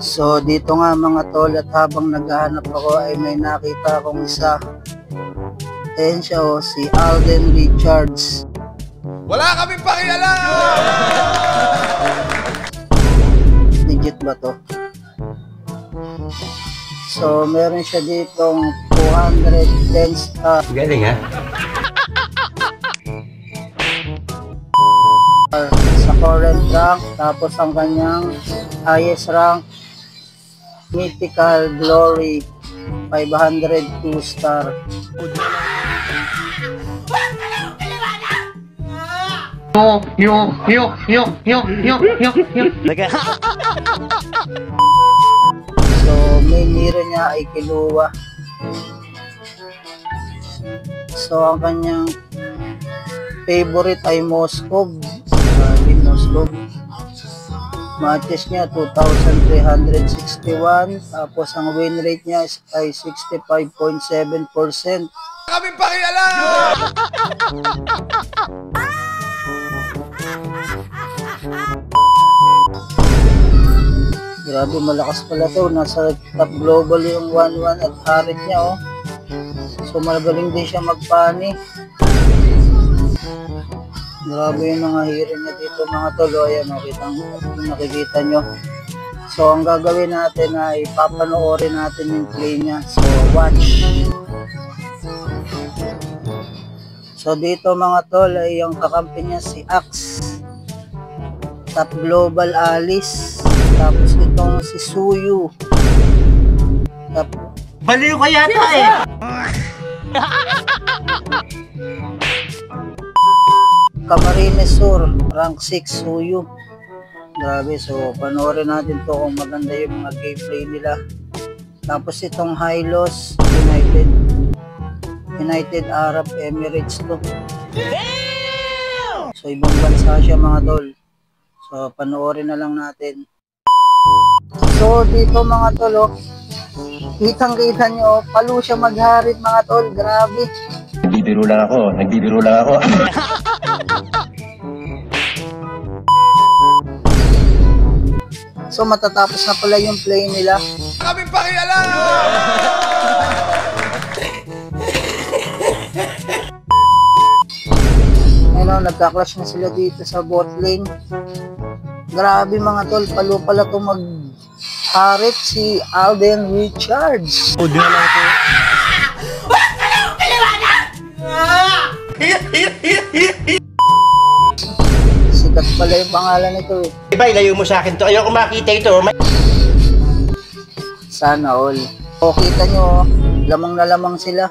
So dito nga mga tol, at habang naghahanap ako ay may nakita akong isa. Ayan siya si Alden Richards. Wala kaming pakialam! Legit ba to? So meron siya ditong 210 star. Galing ha? Sa current rank, tapos ang kanyang highest rank, Mythical Glory, 502 star. So main hero niya ay Killua. So ang kanyang favorite ay Moskov. Moskov. Matches niya 2,361, tapos ang win rate niya ay 65.7%. Kaming pakialam! Grabe, malakas pala to. Nasa top global yung 1-1 at harit niya, oh. So magaling din siya magpani. Grabe yung mga hero niya dito mga tol. Ayan, nakikita nyo. So ang gagawin natin ay papanoorin natin yung play niya. So watch. So dito mga tol ay yung kakampi niya si Axe, top global Alice, tapos itong si Suyu, Baliw ka yata eh! Camarines Sur, rank 6 Suyu. Grabe, so panoorin natin to kung maganda yung mga gameplay nila. Tapos itong Hylos United Arab Emirates to. So ibang bansa siya mga tol. So panoorin na lang natin. So dito mga tol, kitang-kita nyo, palo siya magharit mga tol. Grabe. Nagbibiro lang ako. So matatapos na pala yung play nila. Kaming pakialam! Ayun, nagka-clash na sila dito sa bot lane. Grabe mga tol, palo pala itong mag-harit si Alden Richards. O, di na lang ito. Sikat pala yung pangalan nito eh. Iba, ilayo mo sa akin to. Ayoko makita ito. Sana all. O kita nyo, lamang na lamang sila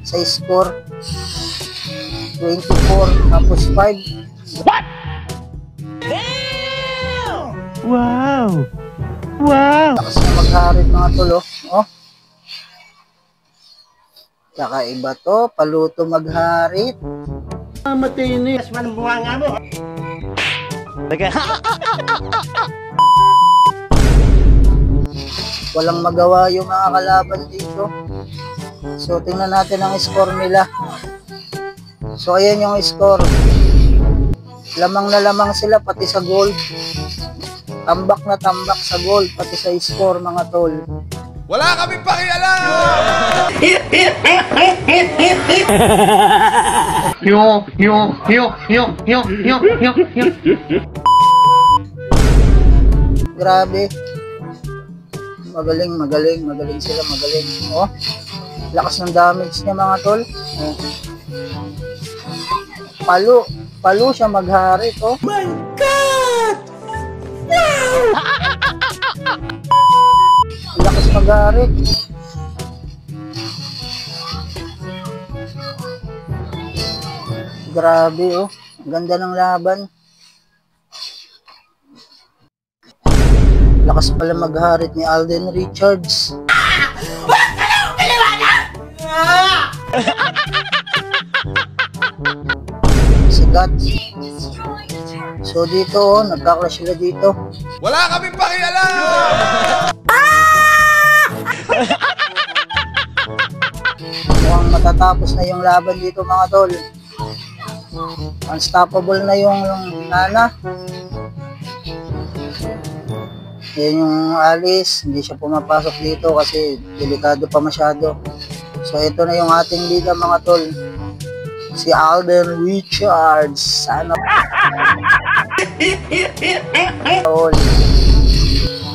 sa score. 24 tapos 5. What? Damn! Wow! Lakas na magharit mga tulo. Oh. Kakaiba to, paluto magharit. Matini. Mas manumbuha nga mo. Walang magawa yung mga kalaban dito. So tingnan natin ang score nila. So ayan yung score. Lamang na lamang sila pati sa gold. Tambak na tambak sa gold pati sa score mga tol. Wala kaming pakialam! Grabe. Magaling sila, magaling. Oh. Lakas ng damage niya mga tol. Oh. Palo siya magharit, oh. My God! Wow! Lakas magharit. Grabe, oh. Ganda ng laban. Lakas pala magharit ni Alden Richards. Sikat. So dito, oh, nagka-clash sila dito. Wala kaming pakialam! Mukhang matatapos na yung laban dito mga tol. Unstoppable na yung Nana. Yan yung Alice, hindi siya pumapasok dito kasi delikado pa masyado. So ito na yung ating bida mga tol. Si Alden Richards. Sana tol.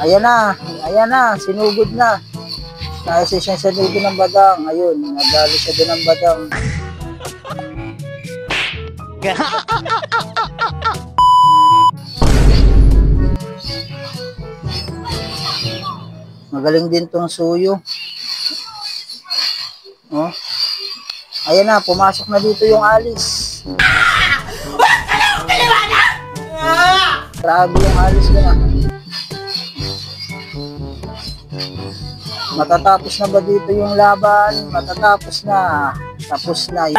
Ayan na, sinugod na. Nasa siya sa dulo ng badang. Ayun, nadali siya doon ng badang. Magaling din tong suyo. Oh. Ayan na, pumasok na dito yung Alice. Grabe yung Alice na. Matatapos na ba dito yung laban? Matatapos na. Tapos na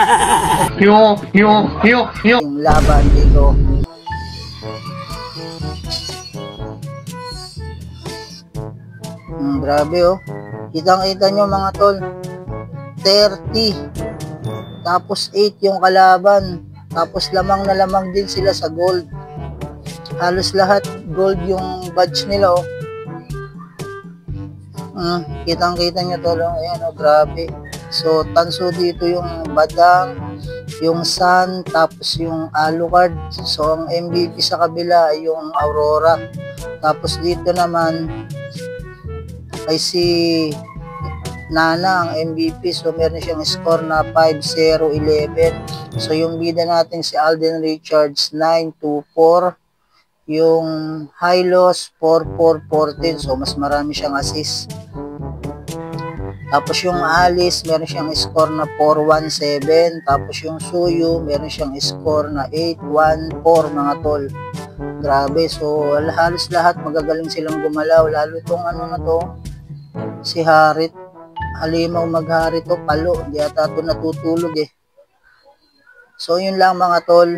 yung laban dito. Grabe oh. Kitang-kita nyo mga tol. 30. Tapos 8 yung kalaban. Tapos lamang na lamang din sila sa gold. Halos lahat gold yung badge nila oh. Kitang-kita nyo tol. Ayan oh, grabe. So tanso dito yung badang, yung sun, tapos yung Alucard. So ang MVP sa kabila ay yung Aurora. Tapos dito naman ay si Nana ang MVP. So meron siyang score na 5-0-11. So yung bida natin si Alden Richards 9-2-4. Yung Hylos 4-4-14. So mas marami siyang assist. Tapos yung Alice meron siyang score na 4-1-7. Tapos yung Suyu meron siyang score na 8-1-4 mga tol. Grabe. So halos lahat magagaling silang gumalaw. Lalo itong ano na to, si Harit. Halimaw maghari to, palo. Hindi ata ito natutulog eh. So yun lang mga tol.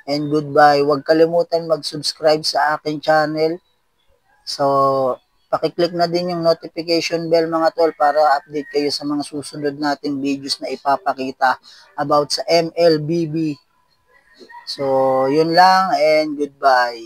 And goodbye. Huwag kalimutan mag-subscribe sa aking channel. So pakiclick na din yung notification bell mga tol para update kayo sa mga susunod nating videos na ipapakita about sa MLBB. So yun lang and goodbye.